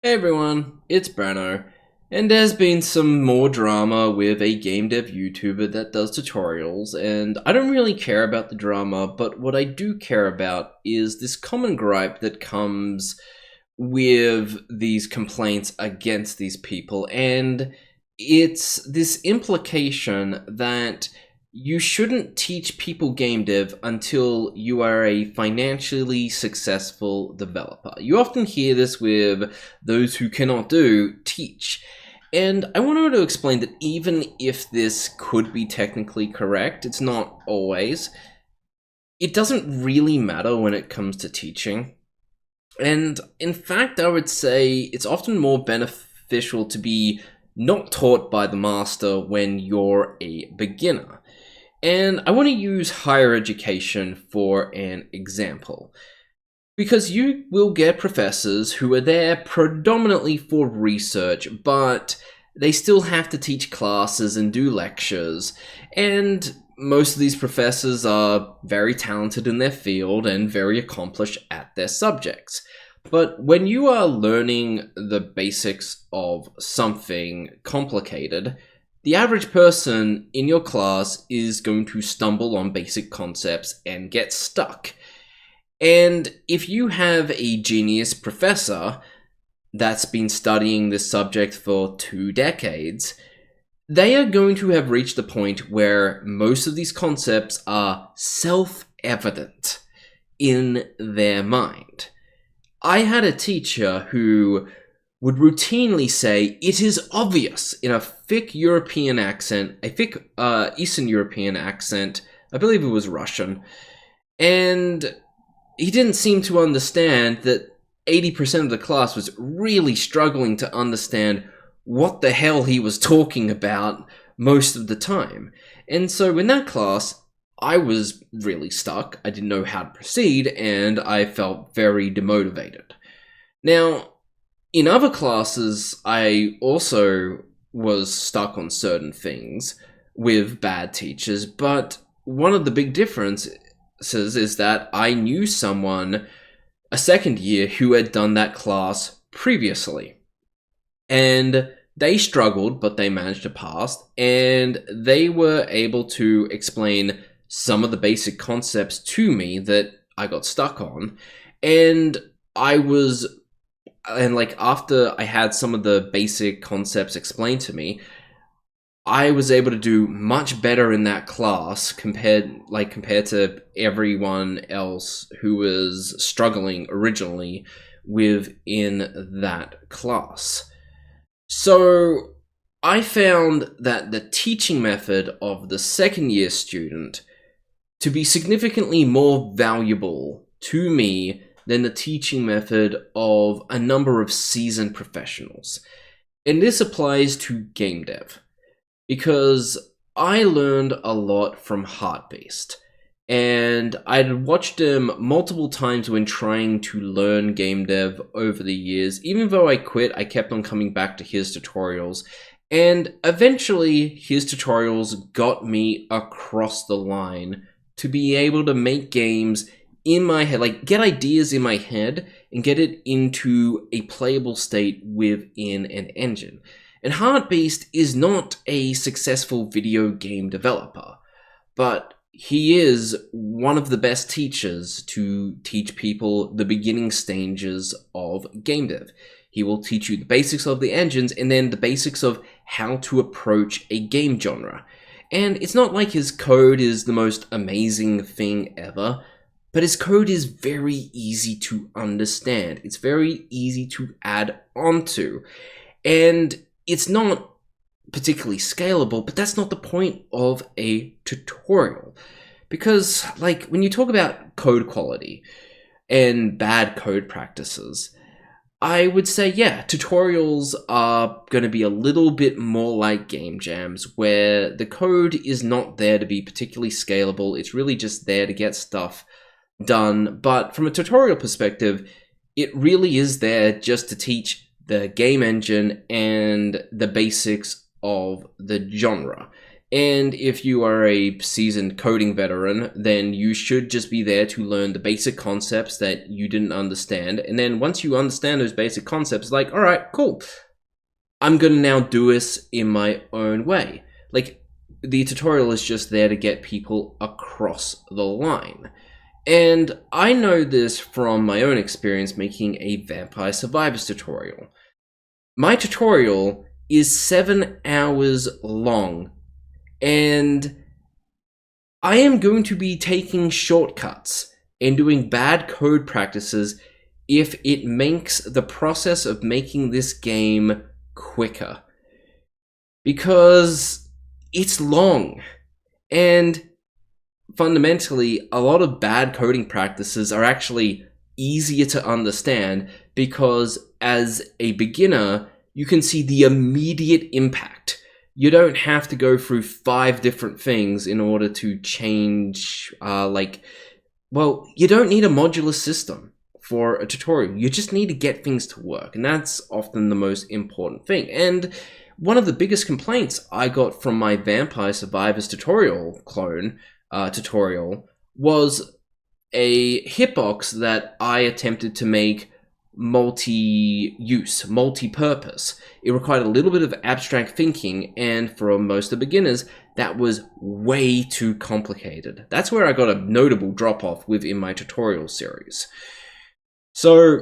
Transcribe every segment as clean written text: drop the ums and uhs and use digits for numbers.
Hey everyone, it's Brano, and there's been some more drama with a game dev YouTuber that does tutorials, and I don't really care about the drama, but what I do care about is this common gripe that comes with these complaints against these people, and it's this implication that you shouldn't teach people game dev until you are a financially successful developer. You often hear this with those who cannot do teach. And I wanted to explain that even if this could be technically correct, it's not always. It doesn't really matter when it comes to teaching. And in fact, I would say it's often more beneficial to be not taught by the master when you're a beginner. And I want to use higher education for an example. Because you will get professors who are there predominantly for research, but they still have to teach classes and do lectures. And most of these professors are very talented in their field and very accomplished at their subjects. But when you are learning the basics of something complicated, the average person in your class is going to stumble on basic concepts and get stuck. And if you have a genius professor that's been studying this subject for 2 decades, they are going to have reached the point where most of these concepts are self-evident in their mind. I had a teacher who would routinely say, "It is obvious," in a thick European accent, a thick Eastern European accent. I believe it was Russian. And he didn't seem to understand that 80% of the class was really struggling to understand what the hell he was talking about most of the time. And so in that class, I was really stuck. I didn't know how to proceed, and I felt very demotivated. Now, in other classes, I also was stuck on certain things with bad teachers, but one of the big differences is that I knew someone a second year who had done that class previously. And they struggled, but they managed to pass, and they were able to explain some of the basic concepts to me that I got stuck on. And after I had some of the basic concepts explained to me, I was able to do much better in that class compared to everyone else who was struggling originally within that class. So I found that the teaching method of the second year student to be significantly more valuable to me than the teaching method of a number of seasoned professionals. And this applies to game dev, because I learned a lot from Heartbeast, and I'd watched him multiple times when trying to learn game dev over the years. Even though I quit, I kept on coming back to his tutorials, and eventually his tutorials got me across the line to be able to make games in my head, like get ideas in my head and get it into a playable state within an engine. And Heartbeast is not a successful video game developer, but he is one of the best teachers to teach people the beginning stages of game dev. He will teach you the basics of the engines and then the basics of how to approach a game genre. And it's not like his code is the most amazing thing ever, but his code is very easy to understand. It's very easy to add onto. And it's not particularly scalable, but that's not the point of a tutorial. Because, when you talk about code quality and bad code practices, I would say, yeah, tutorials are going to be a little bit more like game jams, where the code is not there to be particularly scalable. It's really just there to get stuff done. But from a tutorial perspective, it really is there just to teach the game engine and the basics of the genre. And if you are a seasoned coding veteran, then you should just be there to learn the basic concepts that you didn't understand. And then once you understand those basic concepts, like, all right, cool. I'm going to now do this in my own way. Like, the tutorial is just there to get people across the line. And I know this from my own experience making a Vampire Survivors tutorial. My tutorial is 7 hours long, and I am going to be taking shortcuts and doing bad code practices if it makes the process of making this game quicker. Because it's long, and fundamentally, a lot of bad coding practices are actually easier to understand because as a beginner, you can see the immediate impact. You don't have to go through 5 different things in order to change, well, you don't need a modular system for a tutorial. You just need to get things to work, and that's often the most important thing. And one of the biggest complaints I got from my Vampire Survivors tutorial tutorial was a hitbox that I attempted to make multi-use, multi-purpose. It required a little bit of abstract thinking, and for most of beginners, that was way too complicated. That's where I got a notable drop-off within my tutorial series. So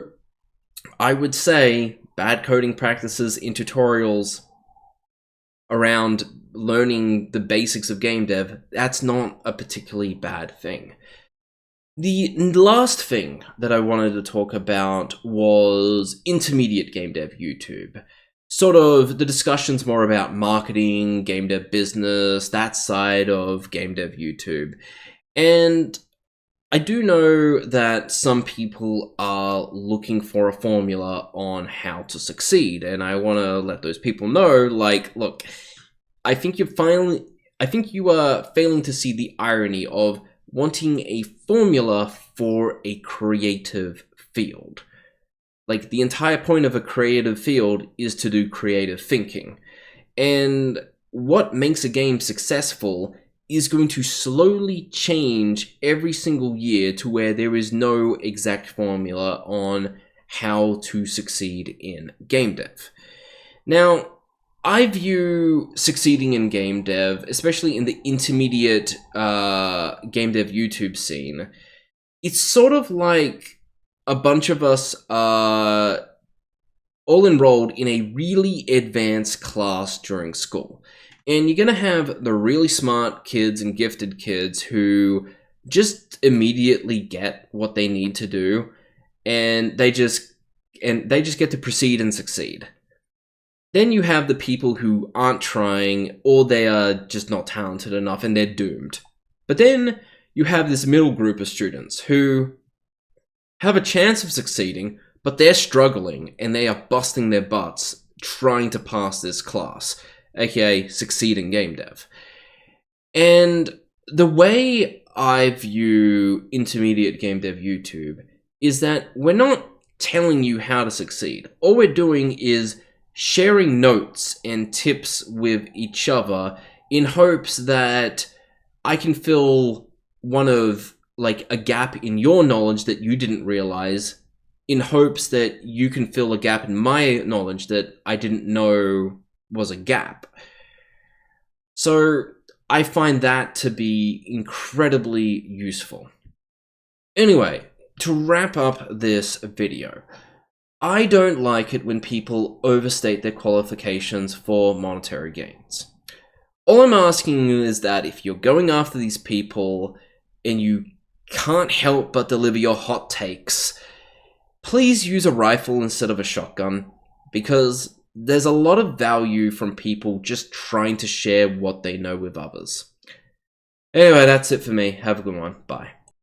I would say bad coding practices in tutorials around learning the basics of game dev, that's not a particularly bad thing. The last thing that I wanted to talk about was intermediate game dev YouTube. Sort of the discussions more about marketing, game dev business, that side of game dev YouTube. And I do know that some people are looking for a formula on how to succeed, and I want to let those people know, like, look, I think you are failing to see the irony of wanting a formula for a creative field. Like, the entire point of a creative field is to do creative thinking. And what makes a game successful is going to slowly change every single year to where there is no exact formula on how to succeed in game dev. Now, I view succeeding in game dev, especially in the intermediate game dev YouTube scene, it's sort of like a bunch of us are all enrolled in a really advanced class during school. And you're going to have the really smart kids and gifted kids who just immediately get what they need to do, and they just get to proceed and succeed. Then you have the people who aren't trying, or they are just not talented enough and they're doomed. But then you have this middle group of students who have a chance of succeeding, but they're struggling and they are busting their butts trying to pass this class, aka succeed in game dev. And the way I view intermediate game dev YouTube is that we're not telling you how to succeed. All we're doing is sharing notes and tips with each other in hopes that I can fill a gap in your knowledge that you didn't realize, in hopes that you can fill a gap in my knowledge that I didn't know was a gap. So I find that to be incredibly useful. Anyway, to wrap up this video, I don't like it when people overstate their qualifications for monetary gains. All I'm asking you is that if you're going after these people and you can't help but deliver your hot takes, please use a rifle instead of a shotgun, because there's a lot of value from people just trying to share what they know with others. Anyway, that's it for me. Have a good one. Bye.